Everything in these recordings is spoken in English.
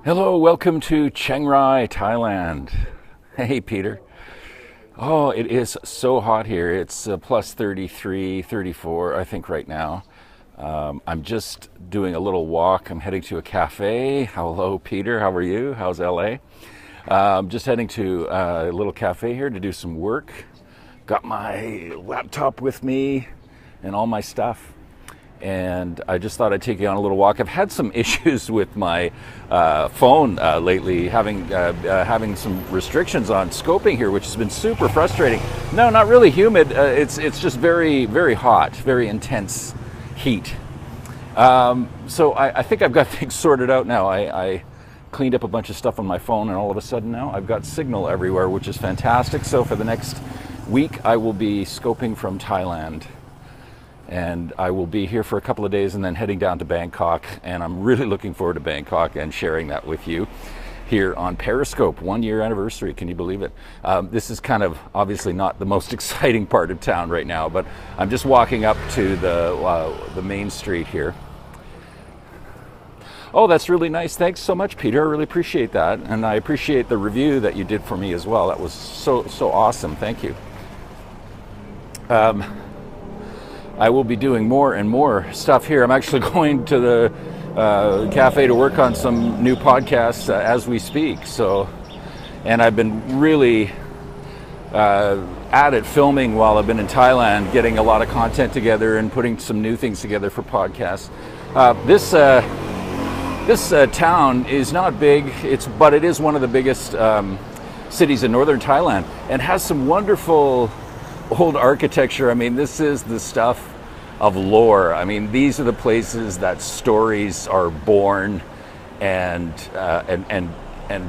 Hello, welcome to Chiang Rai, Thailand. Hey, Peter. Oh, it is so hot here. It's plus 33, 34, I think, right now. I'm just doing a little walk. I'm heading to a cafe. Hello, Peter. How are you? How's LA? I'm just heading to a little cafe here to do some work. Got my laptop with me and all my stuff. And I just thought I'd take you on a little walk. I've had some issues with my phone lately, having some restrictions on scoping here, which has been super frustrating. No, not really humid. It's just very, very hot, very intense heat. So I think I've got things sorted out now. I cleaned up a bunch of stuff on my phone, and all of a sudden now I've got signal everywhere, which is fantastic. So for the next week, I will be scoping from Thailand. And I will be here for a couple of days and then heading down to Bangkok. And I'm really looking forward to Bangkok and sharing that with you here on Periscope. 1 year anniversary, can you believe it? This is kind of obviously not the most exciting part of town right now, but I'm just walking up to the main street here. Oh, that's really nice. Thanks so much, Peter. I really appreciate that. And I appreciate the review that you did for me as well. That was so awesome. Thank you. I will be doing more and more stuff here. I'm actually going to the cafe to work on some new podcasts as we speak. And I've been really at it filming while I've been in Thailand, getting a lot of content together and putting some new things together for podcasts. This town is not big, but it is one of the biggest cities in northern Thailand and has some wonderful old architecture. I mean, this is the stuff of lore. I mean, these are the places that stories are born and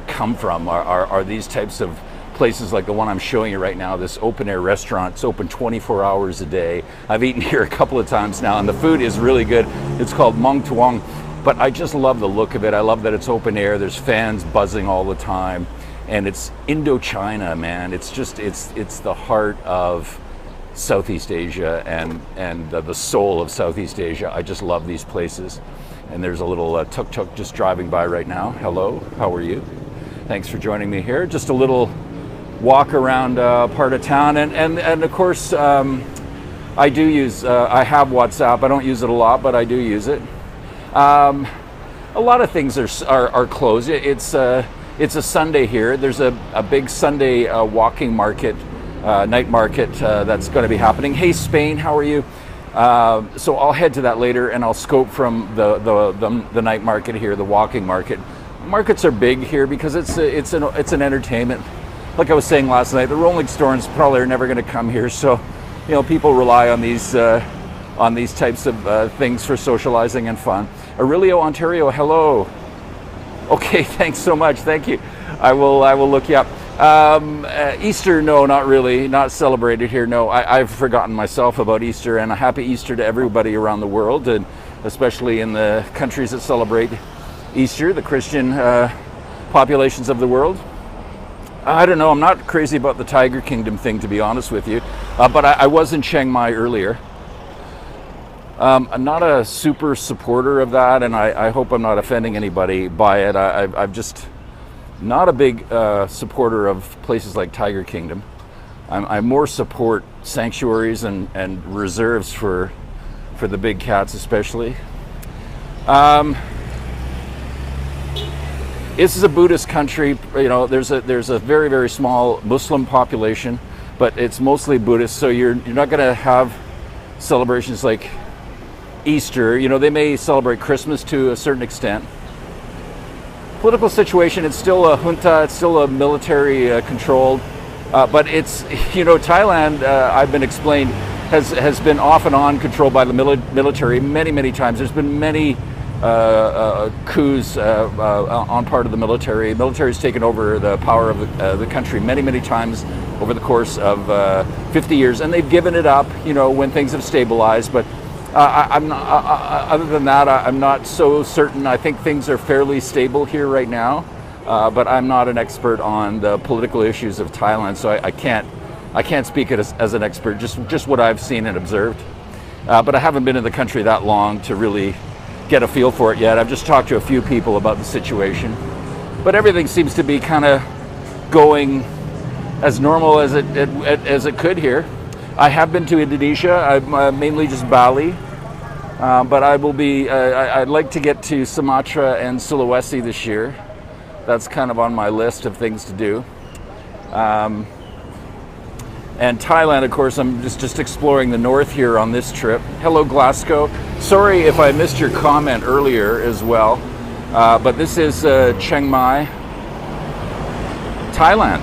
come from. Are these types of places like the one I'm showing you right now? This open air restaurant. It's open 24 hours a day. I've eaten here a couple of times now, and the food is really good. It's called Mong Tuong, but I just love the look of it. I love that it's open air. There's fans buzzing all the time. And it's Indochina, man. It's the heart of Southeast Asia and the soul of Southeast Asia. I just love these places. And there's a little tuk-tuk just driving by right now. Hello, how are you? Thanks for joining me here. Just a little walk around part of town. And of course, I do use, I have WhatsApp. I don't use it a lot, but I do use it. A lot of things are closed. It's a Sunday here. There's a big Sunday walking market, night market that's going to be happening. Hey, Spain, how are you? So I'll head to that later, and I'll scope from the night market here, the walking market. Markets are big here because it's an entertainment. Like I was saying last night, the Rolling Stones probably are never going to come here, so people rely on these types of things for socializing and fun. Aurelio, Ontario, hello. Okay, thanks so much. Thank you. I will look you up. Easter, no, not really. Not celebrated here. No, I've forgotten myself about Easter, and a happy Easter to everybody around the world, and especially in the countries that celebrate Easter, the Christian populations of the world. I don't know. I'm not crazy about the Tiger Kingdom thing, to be honest with you, but I was in Chiang Mai earlier. I'm not a super supporter of that, and I hope I'm not offending anybody by it. I'm just not a big supporter of places like Tiger Kingdom. I more support sanctuaries and reserves for the big cats, especially. This is a Buddhist country. There's a very, very small Muslim population, but it's mostly Buddhist. So you're not going to have celebrations like Easter. They may celebrate Christmas to a certain extent. Political situation, it's still a junta, it's still a military controlled, but it's, Thailand, I've been explained, has been off and on controlled by the military many times. There's been many coups on part of the military. The military's taken over the power of the country many times over the course of 50 years, and they've given it up, when things have stabilized, but I'm not, other than that, I'm not so certain. I think things are fairly stable here right now, but I'm not an expert on the political issues of Thailand, so I can't speak as an expert. Just what I've seen and observed. But I haven't been in the country that long to really get a feel for it yet. I've just talked to a few people about the situation. but everything seems to be kind of going as normal as it could here. I have been to Indonesia, mainly just Bali, but I will be. I'd like to get to Sumatra and Sulawesi this year. That's kind of on my list of things to do. And Thailand, of course, I'm just exploring the north here on this trip. Hello, Glasgow. Sorry if I missed your comment earlier as well, but this is Chiang Mai, Thailand.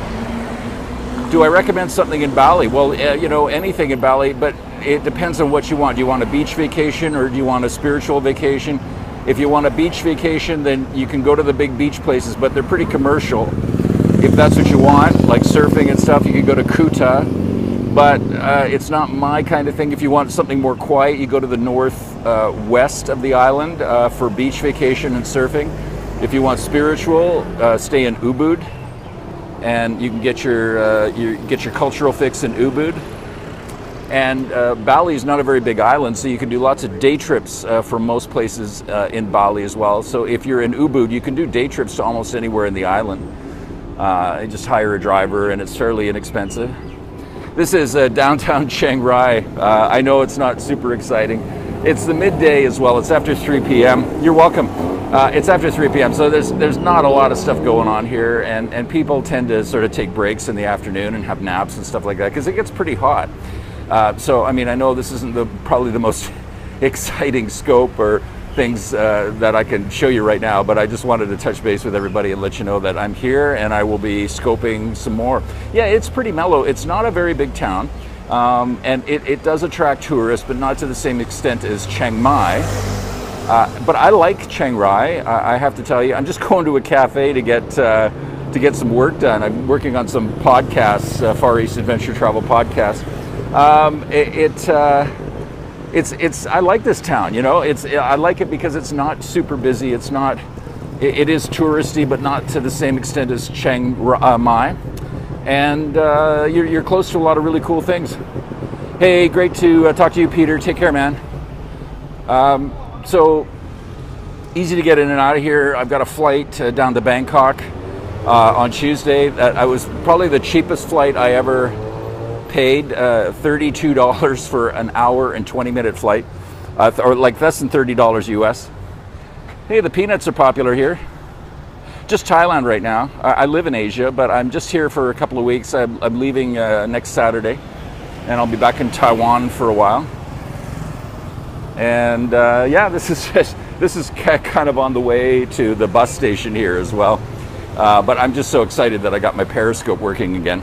Do I recommend something in Bali? Well, you know, anything in Bali, but it depends on what you want. Do you want a beach vacation or do you want a spiritual vacation? If you want a beach vacation, then you can go to the big beach places, but they're pretty commercial. If that's what you want, like surfing and stuff, you can go to Kuta, but it's not my kind of thing. If you want something more quiet, you go to the northwest of the island for beach vacation and surfing. If you want spiritual, stay in Ubud, and you can get your cultural fix in Ubud. And Bali is not a very big island, so you can do lots of day trips from most places in Bali as well. So if you're in Ubud, you can do day trips to almost anywhere in the island. You just hire a driver, and it's fairly inexpensive. This is downtown Chiang Rai. I know it's not super exciting. It's the midday as well. It's after 3 p.m. You're welcome. It's after 3 p.m. So there's not a lot of stuff going on here, and people tend to sort of take breaks in the afternoon and have naps and stuff like that because it gets pretty hot. So I mean, I know this isn't probably the most exciting scope or things that I can show you right now, but I just wanted to touch base with everybody and let you know that I'm here and I will be scoping some more. Yeah, it's pretty mellow. It's not a very big town, and it does attract tourists, but not to the same extent as Chiang Mai. But I like Chiang Rai. I have to tell you, I'm just going to a cafe to get some work done. I'm working on some podcasts, Far East Adventure Travel podcast. I like this town, you know. I like it because it's not super busy. It is touristy, but not to the same extent as Chiang Mai. And you're close to a lot of really cool things. Hey, great to talk to you, Peter. Take care, man. So easy to get in and out of here. I've got a flight down to Bangkok on Tuesday. I was probably the cheapest flight I ever paid, $32 for an hour and 20-minute flight, or like less than $30 US. Hey, the peanuts are popular here. Just Thailand right now. I live in Asia, but I'm just here for a couple of weeks. I'm leaving next Saturday, and I'll be back in Taiwan for a while. And yeah, this is kind of on the way to the bus station here as well. But I'm just so excited that I got my periscope working again,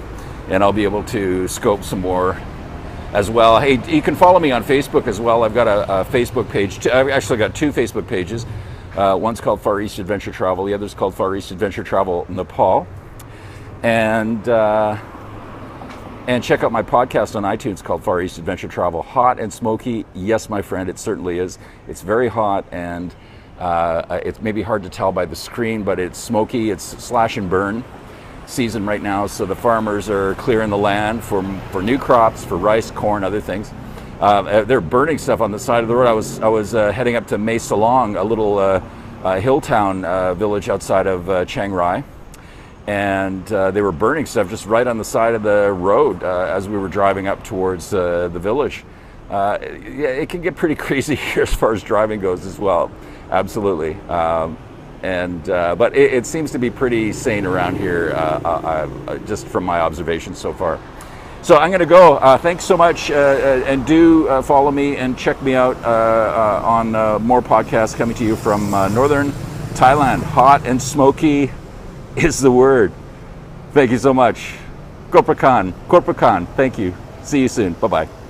and I'll be able to scope some more as well. Hey, you can follow me on Facebook as well. I've got a Facebook page. I've actually got two Facebook pages. One's called Far East Adventure Travel. The other's called Far East Adventure Travel Nepal. And check out my podcast on iTunes called Far East Adventure Travel. Hot and smoky. Yes, my friend, it certainly is. It's very hot, and it's maybe hard to tell by the screen, but it's smoky. It's slash and burn season right now, so the farmers are clearing the land for new crops, for rice, corn, other things. They're burning stuff on the side of the road. I was heading up to Mae Salong, a little hill town village outside of Chiang Rai, and they were burning stuff just right on the side of the road as we were driving up towards the village. Yeah, it can get pretty crazy here as far as driving goes as well. Absolutely. But it seems to be pretty sane around here, just from my observations so far. So I'm going to go. Thanks so much, and do follow me and check me out on more podcasts coming to you from northern Thailand. Hot and smoky is the word. Thank you so much. Korprakan. Thank you. See you soon. Bye-bye.